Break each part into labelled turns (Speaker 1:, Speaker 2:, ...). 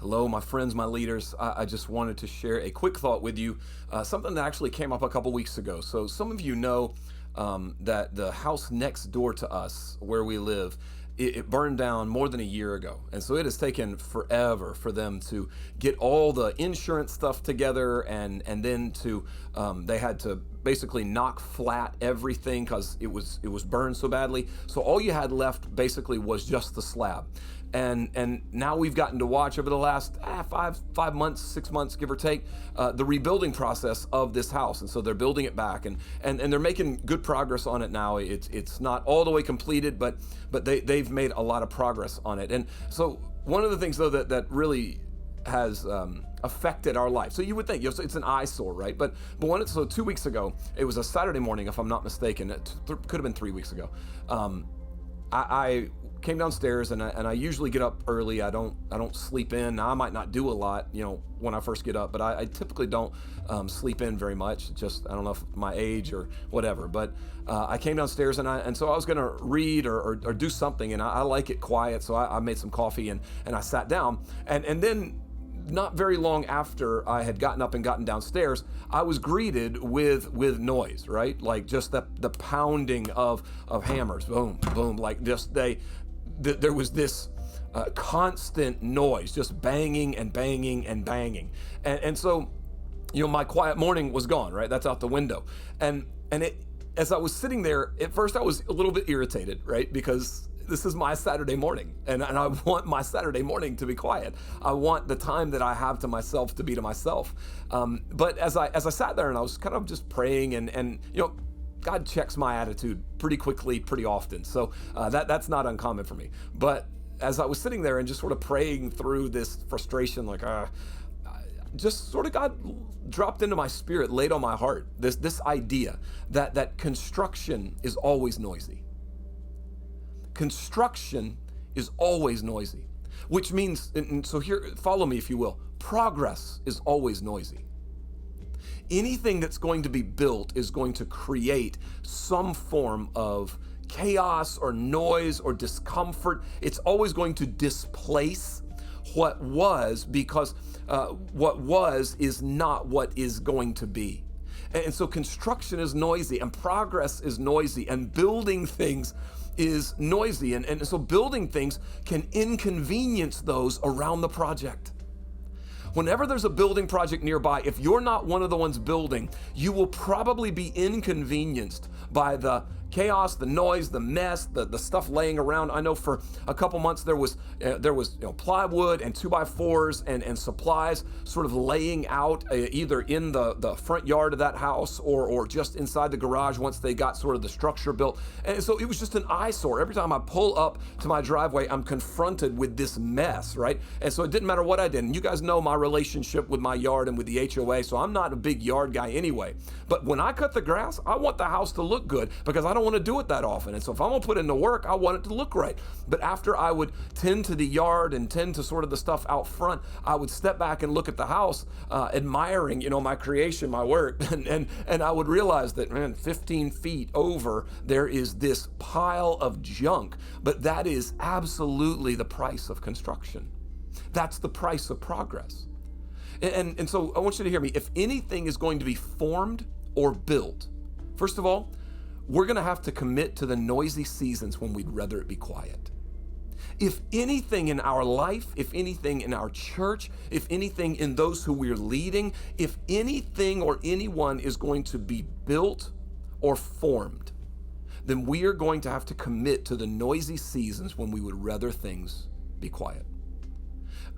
Speaker 1: Hello, my friends, my leaders. I just wanted to share a quick thought with you, something that actually came up a couple weeks ago. So, some of you know that the house next door to us, where we live, it burned down more than a year ago. And so it has taken forever for them to get all the insurance stuff together and then to they had to basically knock flat everything because it was burned so badly. So all you had left basically was just the slab. And now we've gotten to watch over the last 5 months, 6 months, give or take, the rebuilding process of this house. And so they're building it back, and they're making good progress on it now. It's not all the way completed, but they've made a lot of progress on it. And so one of the things though that really has affected our life. So you would think, it's an eyesore, right? But 2 weeks ago, it was a Saturday morning, if I'm not mistaken. It could have been 3 weeks ago. I came downstairs, and I usually get up early. I don't sleep in. Now, I might not do a lot, when I first get up, but I typically don't sleep in very much. Just, I don't know if my age or whatever, but I came downstairs, and so I was going to read or do something, and I like it quiet. So I made some coffee and I sat down, and then not very long after I had gotten up and gotten downstairs, I was greeted with noise, right? Like just the pounding of hammers, boom, boom, like just there was this constant noise, just banging and banging and banging. And so, my quiet morning was gone, right? That's out the window. And as I was sitting there, at first I was a little bit irritated, right? Because this is my Saturday morning, and I want my Saturday morning to be quiet. I want the time that I have to myself to be to myself. But as I sat there and I was kind of just praying, and God checks my attitude pretty quickly, pretty often. So that's not uncommon for me. But as I was sitting there and just sort of praying through this frustration, like just sort of God dropped into my spirit, laid on my heart this idea that construction is always noisy. Construction is always noisy, which means, and so here, follow me if you will, progress is always noisy. Anything that's going to be built is going to create some form of chaos or noise or discomfort. It's always going to displace what was, because what was is not what is going to be. And so construction is noisy, and progress is noisy, and building things is noisy. And so building things can inconvenience those around the project. Whenever there's a building project nearby, if you're not one of the ones building, you will probably be inconvenienced by the chaos, the noise, the mess, the stuff laying around. I know for a couple months there was plywood and 2x4s and supplies sort of laying out either in the front yard of that house or just inside the garage once they got sort of the structure built. And so it was just an eyesore. Every time I pull up to my driveway, I'm confronted with this mess, right? And so it didn't matter what I did. And you guys know my relationship with my yard and with the HOA, so I'm not a big yard guy anyway. But when I cut the grass, I want the house to look good because I don't want to do it that often. And so if I'm going to put in the work, I want it to look right. But after I would tend to the yard and tend to sort of the stuff out front, I would step back and look at the house, admiring, my creation, my work. And I would realize that, 15 feet over, there is this pile of junk. But that is absolutely the price of construction. That's the price of progress. And so I want you to hear me. If anything is going to be formed or built, first of all, we're going to have to commit to the noisy seasons when we'd rather it be quiet. If anything in our life, if anything in our church, if anything in those who we're leading, if anything or anyone is going to be built or formed, then we are going to have to commit to the noisy seasons when we would rather things be quiet.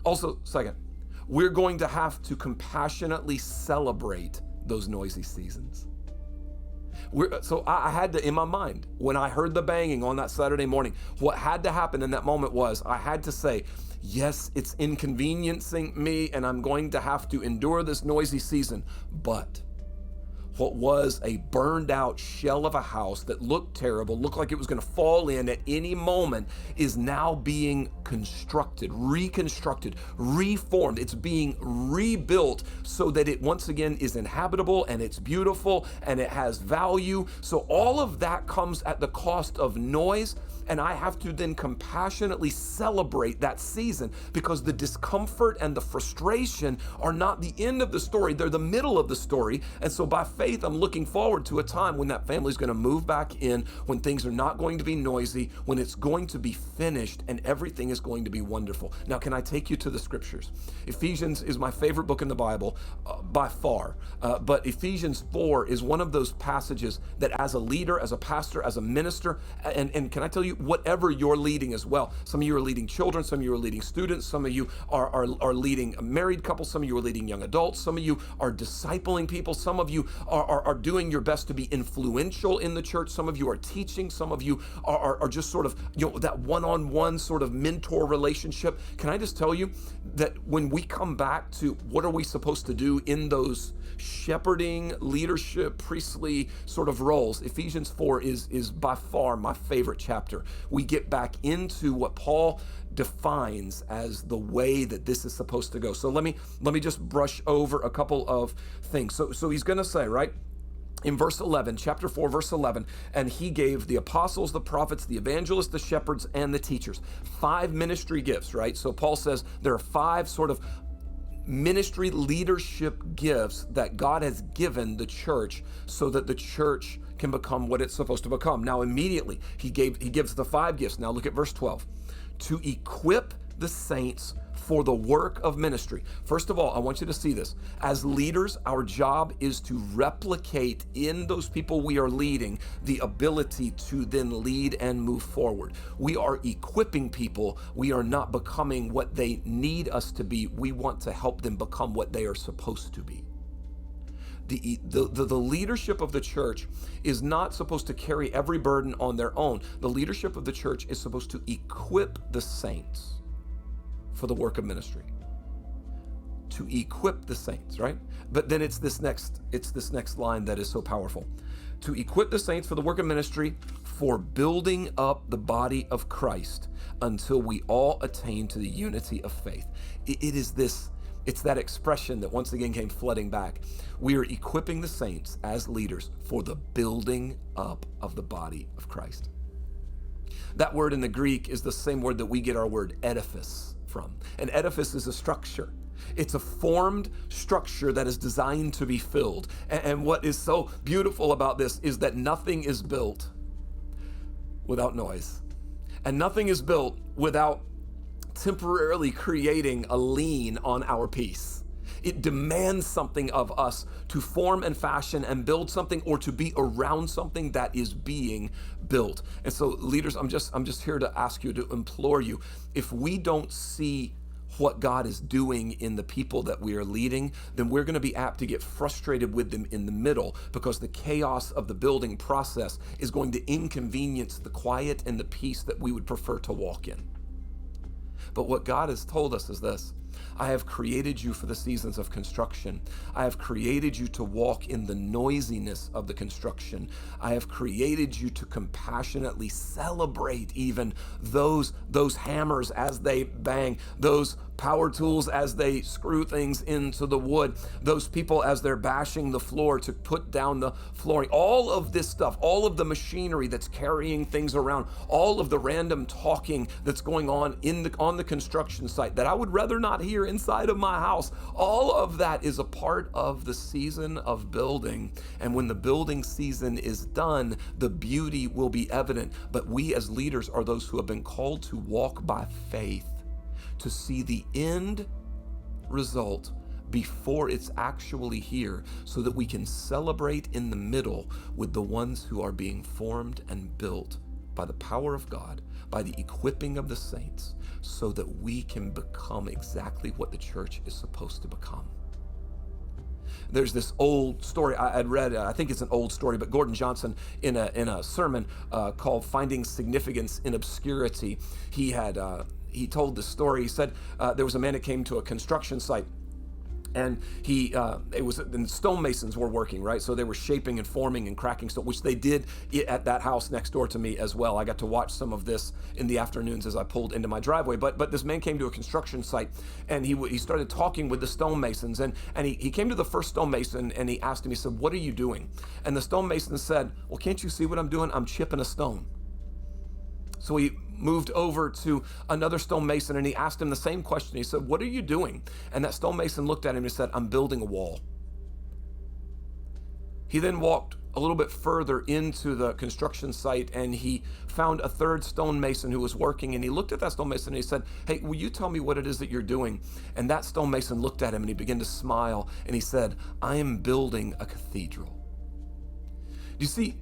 Speaker 1: Also, second, we're going to have to compassionately celebrate those noisy seasons. So I had to, in my mind, when I heard the banging on that Saturday morning, what had to happen in that moment was I had to say, yes, it's inconveniencing me and I'm going to have to endure this noisy season, but what was a burned out shell of a house that looked terrible, looked like it was going to fall in at any moment, is now being constructed, reconstructed, reformed. It's being rebuilt so that it once again is inhabitable and it's beautiful and it has value. So all of that comes at the cost of noise, And I have to then compassionately celebrate that season, because the discomfort and the frustration are not the end of the story. They're the middle of the story. And so by faith, I'm looking forward to a time when that family's going to move back in, when things are not going to be noisy, when it's going to be finished and everything is going to be wonderful. Now, can I take you to the scriptures? Ephesians is my favorite book in the Bible by far. But Ephesians 4 is one of those passages that as a leader, as a pastor, as a minister, and can I tell you, whatever you're leading as well. Some of you are leading children, some of you are leading students, some of you are leading married couples, some of you are leading young adults, some of you are discipling people, some of you are doing your best to be influential in the church, some of you are teaching, some of you are just sort of, that one-on-one sort of mentor relationship. Can I just tell you that when we come back to what are we supposed to do in those shepherding, leadership, priestly sort of roles, Ephesians 4 is by far my favorite chapter. We get back into what Paul defines as the way that this is supposed to go. So let me just brush over a couple of things. So he's going to say, right? In verse 11, chapter 4, verse 11, and he gave the apostles, the prophets, the evangelists, the shepherds, and the teachers. 5 ministry gifts, right? So Paul says there are 5 sort of ministry leadership gifts that God has given the church so that the church can become what it's supposed to become. Now immediately he gives the 5 gifts. Now look at verse 12. To equip the saints for the work of ministry. First of all, I want you to see this. As leaders, our job is to replicate in those people we are leading the ability to then lead and move forward. We are equipping people. We are not becoming what they need us to be. We want to help them become what they are supposed to be. The leadership of the church is not supposed to carry every burden on their own. The leadership of the church is supposed to equip the saints for the work of ministry. To equip the saints, right? But then it's this next line that is so powerful. To equip the saints for the work of ministry, for building up the body of Christ until we all attain to the unity of faith. It's that expression that once again came flooding back. We are equipping the saints as leaders for the building up of the body of Christ. That word in the Greek is the same word that we get our word edifice from. An edifice is a structure. It's a formed structure that is designed to be filled. And what is so beautiful about this is that nothing is built without noise. And nothing is built without temporarily creating a lien on our peace. It demands something of us to form and fashion and build something, or to be around something that is being built. And so leaders, I'm just here to ask you, to implore you, if we don't see what God is doing in the people that we are leading, then we're going to be apt to get frustrated with them in the middle, because the chaos of the building process is going to inconvenience the quiet and the peace that we would prefer to walk in. But what God has told us is this: I have created you for the seasons of construction. I have created you to walk in the noisiness of the construction. I have created you to compassionately celebrate even those hammers as they bang, those power tools as they screw things into the wood, those people as they're bashing the floor to put down the flooring. All of this stuff, all of the machinery that's carrying things around, all of the random talking that's going on on the construction site that I would rather not hear inside of my house. All of that is a part of the season of building. And when the building season is done, the beauty will be evident. But we as leaders are those who have been called to walk by faith, to see the end result before it's actually here, so that we can celebrate in the middle with the ones who are being formed and built by the power of God, by the equipping of the saints, so that we can become exactly what the church is supposed to become. There's this old story I'd read, I think it's an old story, but Gordon Johnson in a sermon called Finding Significance in Obscurity, he told this story. He said there was a man that came to a construction site, and and stonemasons were working, right? So they were shaping and forming and cracking stone, which they did at that house next door to me as well. I got to watch some of this in the afternoons as I pulled into my driveway. But this man came to a construction site, and he started talking with the stonemasons, and he came to the first stonemason, and he asked him, he said, "What are you doing?" And the stonemason said, "Well, can't you see what I'm doing? I'm chipping a stone." So he moved over to another stonemason and he asked him the same question. He said, "What are you doing?" And that stonemason looked at him and said, "I'm building a wall." He then walked a little bit further into the construction site and he found a third stonemason who was working, and he looked at that stonemason and he said, "Hey, will you tell me what it is that you're doing?" And that stonemason looked at him and he began to smile and he said, "I am building a cathedral." You see,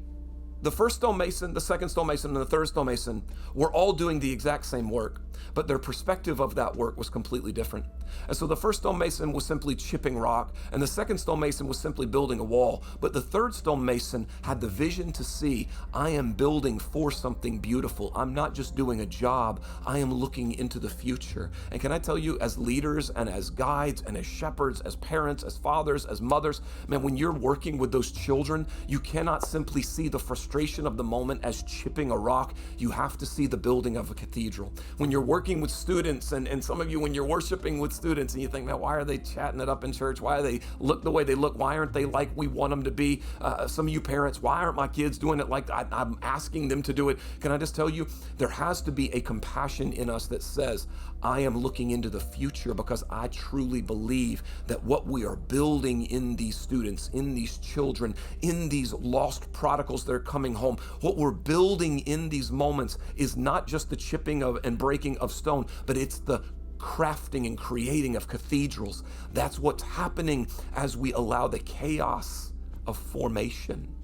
Speaker 1: the first stonemason, the second stonemason, and the third stonemason were all doing the exact same work, but their perspective of that work was completely different. And so the first stonemason was simply chipping rock, and the second stonemason was simply building a wall. But the third stonemason had the vision to see, I am building for something beautiful. I'm not just doing a job, I am looking into the future. And can I tell you, as leaders and as guides and as shepherds, as parents, as fathers, as mothers, man, when you're working with those children, you cannot simply see the frustration of the moment as chipping a rock. You have to see the building of a cathedral. When you're working with students, and some of you, when you're worshiping with students and you think, man, why are they chatting it up in church? Why do they look the way they look? Why aren't they like we want them to be? Some of you parents, why aren't my kids doing it like I'm asking them to do it? Can I just tell you, there has to be a compassion in us that says, I am looking into the future because I truly believe that what we are building in these students, in these children, in these lost prodigals that are coming home, what we're building in these moments is not just the chipping of and breaking of stone, but it's the crafting and creating of cathedrals. That's what's happening as we allow the chaos of formation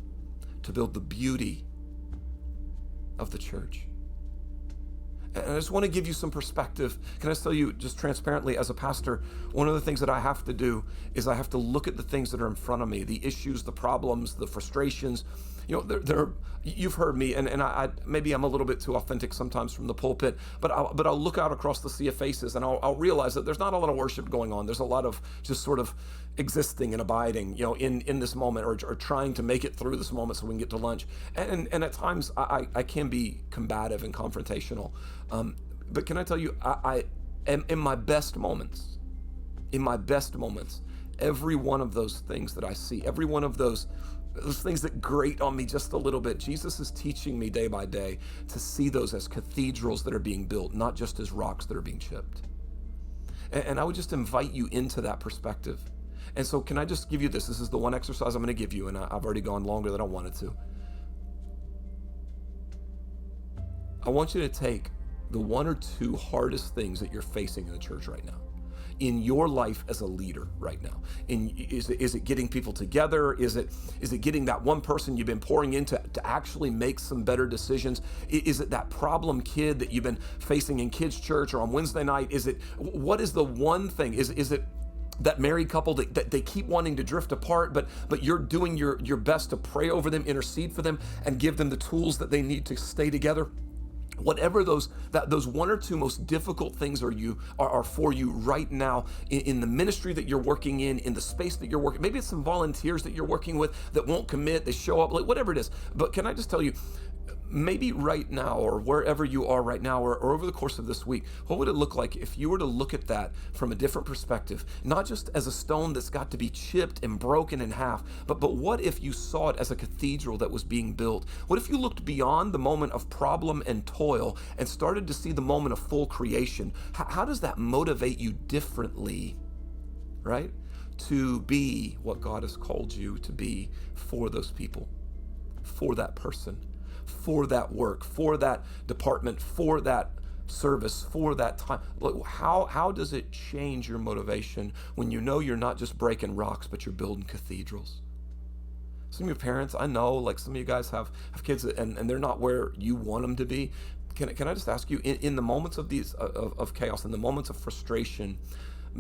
Speaker 1: to build the beauty of the church. And I just want to give you some perspective. Can I tell you just transparently, as a pastor, one of the things that I have to do is I have to look at the things that are in front of me, the issues, the problems, the frustrations. You know, you've heard me, and I maybe I'm a little bit too authentic sometimes from the pulpit, but I'll look out across the sea of faces and I'll realize that there's not a lot of worship going on. There's a lot of just sort of existing and abiding, you know, in this moment, or trying to make it through this moment so we can get to lunch. And at times I can be combative and confrontational. But can I tell you, I am in my best moments, every one of those things that I see, every one of those things that grate on me just a little bit, Jesus is teaching me day by day to see those as cathedrals that are being built, not just as rocks that are being chipped. And I would just invite you into that perspective. And so can I just give you this? This is the one exercise I'm going to give you, and I've already gone longer than I wanted to. I want you to take the one or two hardest things that you're facing in the church right now, in your life as a leader right now. Is it getting people together? Is it getting that one person you've been pouring into to actually make some better decisions? Is it that problem kid that you've been facing in kids' church or on Wednesday night? What is the one thing? Is it that married couple that they keep wanting to drift apart, but you're doing your best to pray over them, intercede for them, and give them the tools that they need to stay together? Whatever those one or two most difficult things are for you right now in the ministry that you're working in the space that you're working. Maybe it's some volunteers that you're working with that won't commit, they show up, like whatever it is. But can I just tell you, maybe right now, or wherever you are right now, or over the course of this week, what would it look like if you were to look at that from a different perspective, not just as a stone that's got to be chipped and broken in half, but what if you saw it as a cathedral that was being built? What if you looked beyond the moment of problem and toil and started to see the moment of full creation? How does that motivate you differently, right? To be what God has called you to be for those people, for that person, for that work, for that department, for that service, for that time. Look, how does it change your motivation when you know you're not just breaking rocks, but you're building cathedrals? Some of your parents, I know, like some of you guys have kids and they're not where you want them to be. Can I just ask you, in the moments of these of chaos, in the moments of frustration,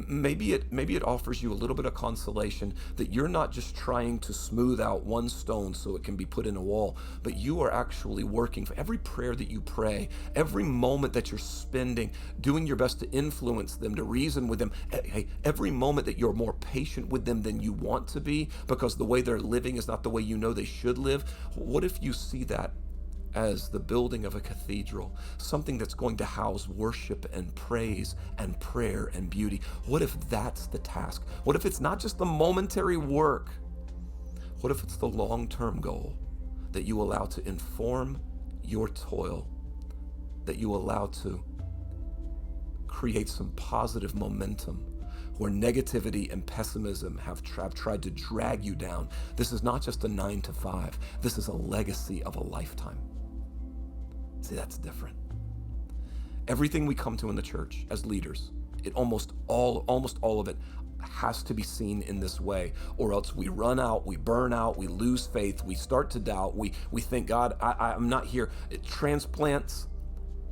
Speaker 1: maybe it offers you a little bit of consolation that you're not just trying to smooth out one stone so it can be put in a wall, but you are actually working for every prayer that you pray, every moment that you're spending doing your best to influence them, to reason with them. Hey, every moment that you're more patient with them than you want to be because the way they're living is not the way you know they should live. What if you see that as the building of a cathedral, something that's going to house worship and praise and prayer and beauty? What if that's the task? What if it's not just the momentary work? What if it's the long-term goal that you allow to inform your toil that you allow to create some positive momentum where negativity and pessimism have tried to drag you down. This is not just a 9 to 5. This is a legacy of a lifetime. See, that's different. Everything we come to in the church as leaders, almost all of it has to be seen in this way, or else we run out, we burn out, we lose faith, we start to doubt, we think, God, I'm not here. It transplants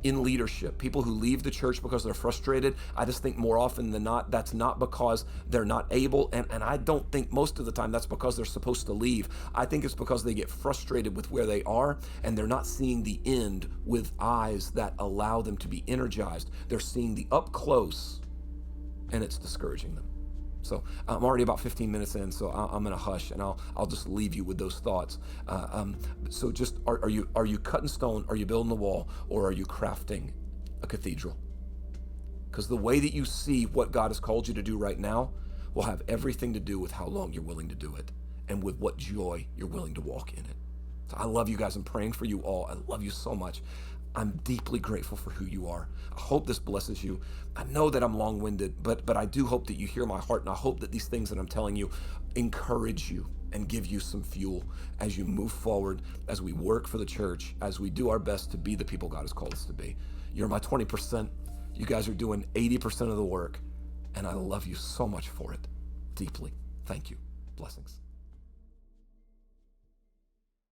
Speaker 1: in leadership. People who leave the church because they're frustrated, I just think more often than not, that's not because they're not able, and I don't think most of the time that's because they're supposed to leave. I think it's because they get frustrated with where they are, and they're not seeing the end with eyes that allow them to be energized. They're seeing the up close, and it's discouraging them. So I'm already about 15 minutes in, so I'm going to hush, and I'll just leave you with those thoughts. So just are you cutting stone? Are you building the wall? Or are you crafting a cathedral? Because the way that you see what God has called you to do right now will have everything to do with how long you're willing to do it and with what joy you're willing to walk in it. So I love you guys. I'm praying for you all. I love you so much. I'm deeply grateful for who you are. I hope this blesses you. I know that I'm long-winded, but I do hope that you hear my heart, and I hope that these things that I'm telling you encourage you and give you some fuel as you move forward, as we work for the church, as we do our best to be the people God has called us to be. You're my 20%. You guys are doing 80% of the work, and I love you so much for it. Deeply. Thank you. Blessings.